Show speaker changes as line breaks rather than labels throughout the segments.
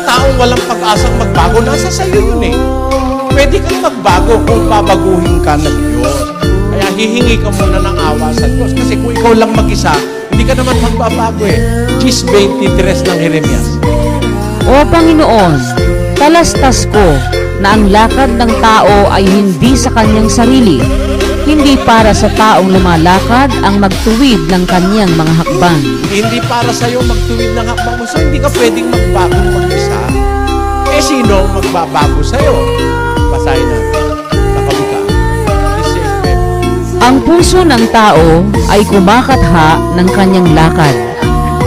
taong walang pag-asang magbago, nasa sayo yun eh. Pwede kang magbago kung babaguhin ka ng Diyos. Kaya hihingi ka muna ng awa sa Diyos. Kasi kung ikaw lang mag-isa, hindi ka naman magbabago eh. 10:23 ng Jeremias.
O Panginoon, talastas ko na ang lakad ng tao ay hindi sa kanyang sarili, hindi para sa taong lumalakad ang magtuwid ng kanyang mga hakbang.
Hindi para sa'yo magtuwid ng hakbang mo. So, hindi ka pwedeng magbago mag-isa. Eh, sino magbabago sa'yo? Basahin natin. Nakabika. This says,
Ang puso ng tao ay kumakatha ng kanyang lakad,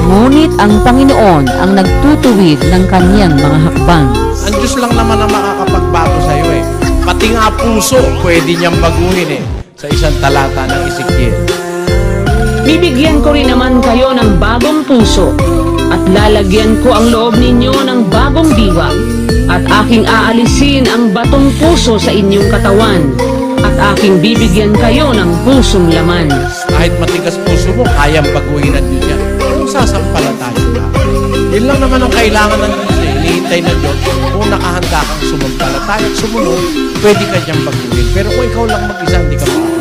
ngunit ang Panginoon ang nagtutuwid ng kanyang mga hakbang.
ang Diyos lang naman ang makakapagbago sa'yo eh. Pati nga puso, pwede niyang baguhin eh. Sa isang talata ng Ezekiel.
Bibigyan ko rin naman kayo ng bagong puso at lalagyan ko ang loob ninyo ng bagong diwa at aking aalisin ang batong puso sa inyong katawan at aking bibigyan kayo ng pusong laman.
Kahit matigas puso mo, kayang baguhin ng Diyos yan. Kung sasampalataya ka. Yun lang naman ang kailangan ng Diyos eh. Hinihintay ng Diyos. Kung nakahanda kang sumampalataya at sumunod, pwede ka niyang baguhin. Pero kung ikaw lang mag-isa, hindi ka makakapagbago.